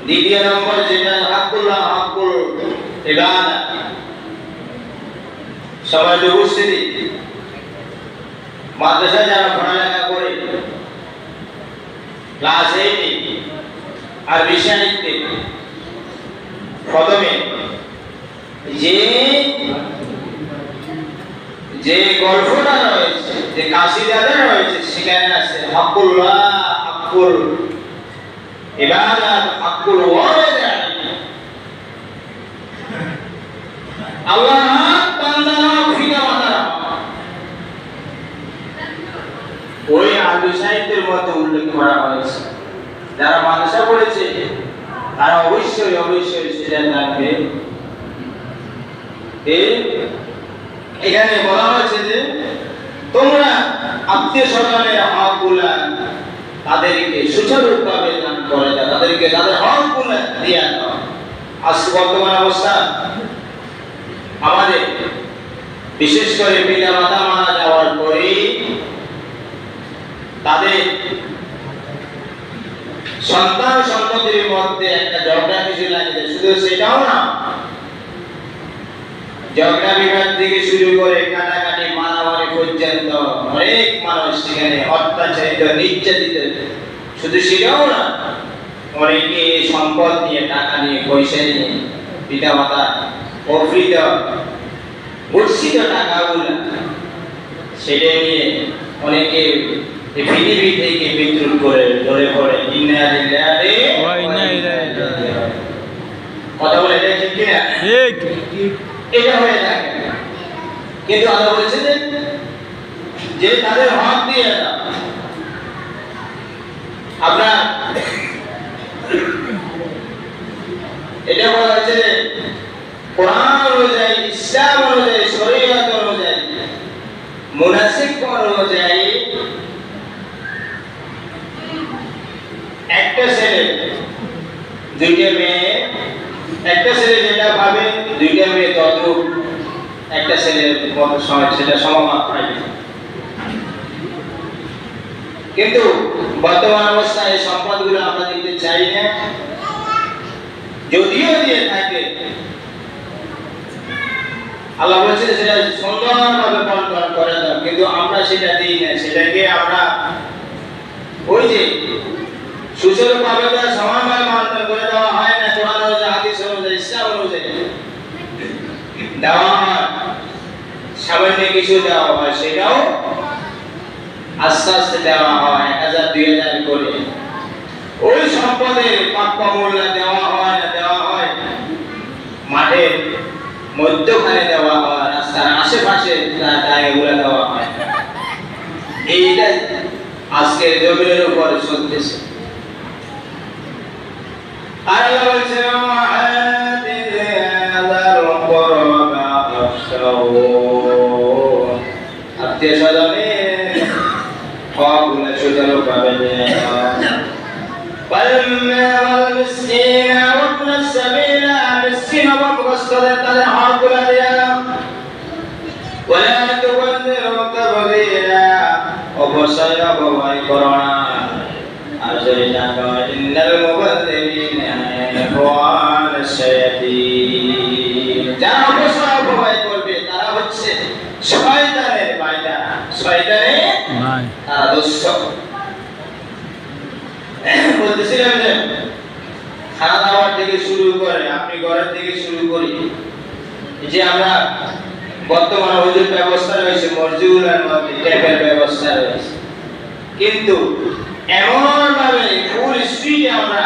দ্বিতীয় নম্বর যেটা হাক্কুল্লাহ হাক্কুল ইবাদা, সমাজ উপস্থিতি, মাদ্রাসায় যারা পড়ালেখা করে ক্লাস 8 আর বিষয়ানিতে প্রথমে যে গল্পটা রয়েছে, যে কাসিদাটা রয়েছে, সেখানে আছে হাক্কুল্লাহ হাক্কুল ইবাদাত হাক্কুল ওয়ালিদাইন। আল্লাহ বান্দারা পিতা-মাতারা ওই আরবি সাহিত্যের মধ্যে উল্লেখ করা হয়েছে। যারা মাদ্রাসা পড়েছে তারা অবশ্যই অবশ্যই সেটা জানবে। এখানে বলা হয়েছে যে তোমরা আত্মীয় স্বজনের হকগুলা তাদেরকে সুচারুভাবে দান করে দাও, তাদেরকে তাদের হকগুলা দিয়ে দাও। আজ বর্তমান অবস্থা আমাদের বিশেষ করে পিতা মাতা মারা যাওয়ার পরে তাদের সন্তান সন্ততির মধ্যে একটা ঝগড়া কিছু লাগে। শুধু সেটাও না, ঝগড়া বিবাদ থেকে শুরু করে কাটাকাটি মারামারি পর্যন্ত অনেক মানুষ সেখানে অত্যাচারিত নির্যাতিত। শুধু সেটাও না, অনেকে সম্পদ নিয়ে টাকা নিয়ে পয়সা নিয়ে পিতা মাতা অফৃত বর্ষিত টাকাগুলো সেটা নিয়ে অনেকে পৃথিবী থেকে বিদ্রুপ করে ধরে পড়ে। কথা বলে এটা ঠিক কিনা? এটা হয়ে থাকে। কিন্তু আল্লাহ বলেছে যে তাদের হক দিয়ে দাও। আপনার এটা বলা হয়েছে যে কোরআন অনুযায়ী, ইসলাম অনুযায়ী, শরীয়ত অনুযায়ী, মুনাসিক অনুযায়ী একটা ছেলে দুইটা মেয়ে, একটা ছেলে যেটা ভাবে দুইটা মেয়ে তদ্রূপ একটা ছেলের মতো সেটা সমমান পাইবে। কিন্তু বর্তমান অবস্থায় এই সম্পদগুলো আমরা দিতে চাই না, যদিও দিয়ে থাকে আল্লাহ বলছে সেটা সুন্দরভাবে বন্টন করে দাও, কিন্তু আমরা সেটা দিই না। সেটাকে আমরা ওই যে সুচারুভাবে তার সমানভাবে বন্টন করে দেওয়া হয় না। কোরআন অনুযায়ী, হাদিস অনুযায়ী, ইসলাম অনুযায়ী দেওয়া হয়, সামান্য কিছু দেওয়া হয়, সেটাও আস্তে আস্তে দেওয়া হয় 1000 2000 করে। ওই সম্পদের প্রাপ্য মূল্য দেওয়া হয় না, দেওয়া হয় মাঠের মধ্যখানে দেওয়া হয়, রাস্তার আশেপাশে এগুলো দেওয়া হয়। এইটা আজকের জমিনের উপর চলতেছে। আর আল্লাহ বলছেন আত্মীয় স্বজনের হকগুলো সুচারুভাবে নিয়ে والمسكين وابن السبيل مسكين ومقصد তাদের হকগুলো দিয়ে ولا تبذروا تبذيرا অবশ্যই অবশ্যই করো না আর যদি না করো ইন্নাল মুবাযযিরিনা ইখওয়ান আশ-শায়াতিন। যারা অবশ্যই অবশ্যই করবে তারা হচ্ছে শয়তানের ভাইরা, শয়তানের ভাই, তারা দুষ্ট। বলতেছিলাম যে খাওয়া দাওয়ার থেকে শুরু করে আপনি ঘরের থেকে শুরু করি, যে আমরা বর্তমানে হুজুর ব্যবস্থা রয়েছে, মসজিদের মধ্যে ট্যাপের ব্যবস্থা রয়েছে, কিন্তু এমন ভাবে ফুল স্পিডে আমরা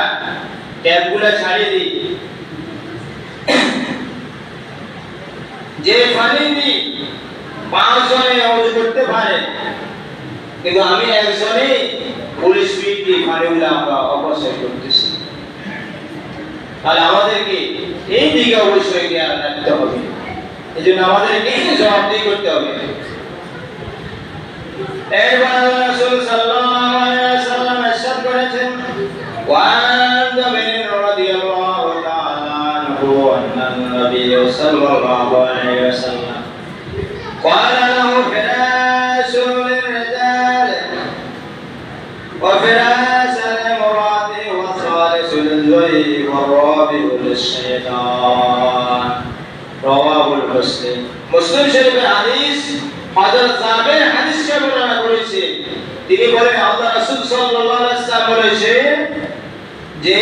ট্যাপগুলো ছাড়িয়ে দিই যে পানি দিই 5 জনে ওযু করতে পারে, কিন্তু আমি একজনে ফুল স্পিড দিয়ে পানিগুলো আমরা অপচয় করতেছি। তাহলে আমাদেরকে এই দিকে অবশ্যই খেয়াল রাখতে হবে। এই জন্য আমাদেরকে জবাবদিহি করতে হবে। এরপর রাসূল সাল্লাল্লাহু আলাইহি ওয়াসাল্লাম ইরশাদ করেছেন, ওয়ান জাবির রাদিয়াল্লাহু তাআলা আনহু আন্নান নবী সাল্লাল্লাহু আলাইহি ওয়াসাল্লাম قال له فراش للرجال وفراش للمرأة وصالح للزوج الشيطان رواه مسلم মুসলিম শরীফের হাদিস হযরত জাবের হাদিসে বর্ণনা করেছে তিনি বলেন আল্লাহ রাসূল সাল্লাল্লাহু আলাইহি ওয়াসাল্লাম বলেছেন যে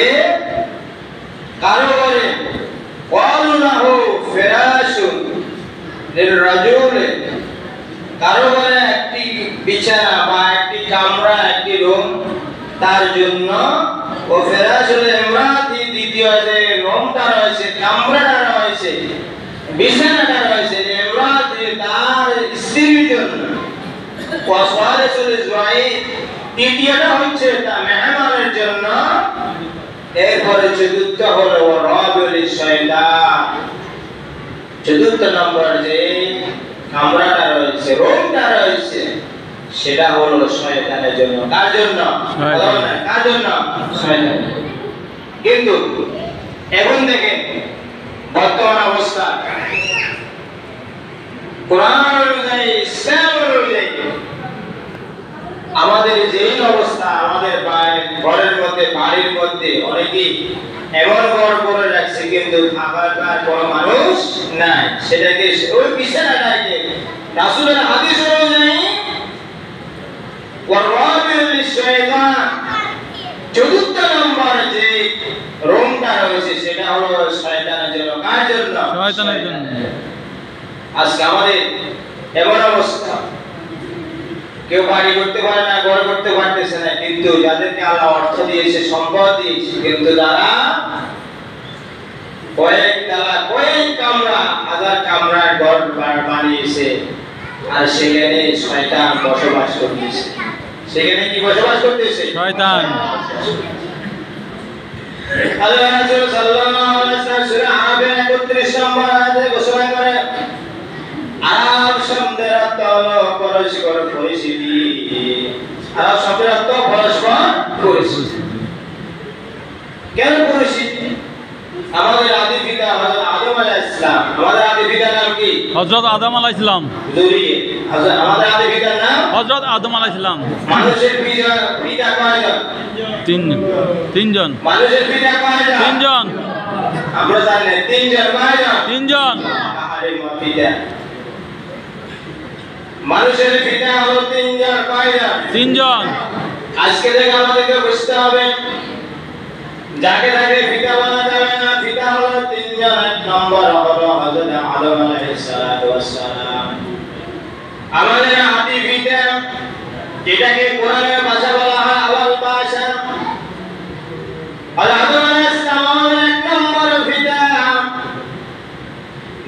কারো ঘরে ওয়ালাহু ফিরাশুন লিররাজুল কারো ঘরে একটি বিছানা বা একটি কামরা একটি রুম তার জন্য ও ফিরাশুল ইমরাতি দ্বিতীয় যে রুমটা রয়েছে কামরাটা রয়েছে বিছানাটা রয়েছে ইমরাতি তার স্ত্রীর জন্য ওয়াসালিসুল ইসমাঈ তৃতীয়টা হচ্ছে তার মেহমানের জন্য এরপরে চতুর্থ হলো রাবিউল শয়তান চতুর্থ নম্বর যে কামরাটা রয়েছে রুমটা রয়েছে সেটা হলো শয়তানের জন্য কার জন্য কার জন্য শয়তান কিন্তু এখন দেখেন বর্তমান অবস্থা কোরআন অনুযায়ী ইসলাম অনুযায়ী আমাদের যেই অবস্থা আমাদের ঘরের মধ্যে বাড়ির মধ্যে অনেকেই এমন ঘর করে রাখছে কিন্তু থাকার কোনো মানুষ নাই সেটাকে ওই বিছানাটাকে রাসূলের হাদিস অনুযায়ী ওয়ারাবিউল শয়তান চতুর্থ নম্বর যে রুমটা রয়েছে সেটা হলো শয়তানের জন্য কার জন্য শয়তানের জন্য আজকে আমাদের এমন অবস্থা কেউ বাড়ি করতে পারে না ঘর করতে পারতেছে না কিন্তু যাদেরকে আল্লাহ অর্থ দিয়েছে সম্পদ দিয়েছে কিন্তু তারা কয়েক কামরা হাজার কামরার ঘর বানিয়েছে আর সেখানে শয়তান বসবাস করতেছে সেখানে কি বসবাস করতেছে শয়তান আল্লাহ রাসূল সাল্লাল্লাহু আলাইহি ওয়াসাল্লাম সূরা আরাফের 31 নম্বর আয়াতে ঘোষণা করে আরাম শব্দের অর্থ হলো পরস্পর পরিচিতি আরাম শব্দের অর্থ পরস্পর পরিচিতি কেন পরিচিতি আমাদের আদি পিতা হযরত আদম আলাইহিস সালাম আমাদের আদি পিতার নাম কি হযরত আদম আলাইহিস সালাম আমাদের আদি পিতার নাম হযরত আদম আলাইহিস সালাম মানুষের পিতা কয়জন তিনজন মানুষের পিতা কয়জন তিনজন আমরা জানি তিনজন কয়জন তিনজন আরে পিতা মানুষের পিতা হলো তিনজন কয়জন তিনজন আজকে থেকে আমাদেরকে বুঝতে হবে যাকে তাকে পিতা বলা যাবে না পিতা হলো তিনজন এক নম্বর হলো হযরত আদম আলাইহিস সালাতু ওয়াস সালাম আমাদের আদি পিতা যেটাকে কোরআনের ভাষা বলা হয় আওয়াল ভাষা আর আদম আলাইহিস সালাম এক নম্বর পিতা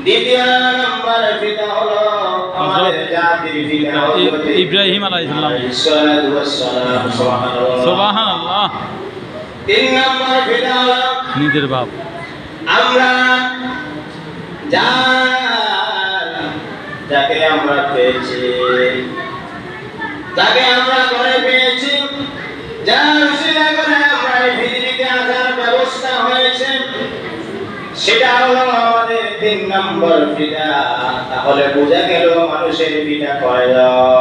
দ্বিতীয় নম্বর পিতা হলো আমাদের জাতির পিতা ইব্রাহিম আলাইহিস সালাতু ওয়াস সালাম সুবহানাল্লাহ তিন নম্বর পিতা হলো নিজের বাপ আমরা যাকে আমরা পেয়েছি যাকে আমরা ঘরে পেয়েছি যার উসিলা করে আমরা এই পৃথিবীতে আসার ব্যবস্থা হয়েছে সেটা হলো আমাদের তিন নম্বর পিতা তাহলে বোঝা গেল মানুষের পিতা কয়জন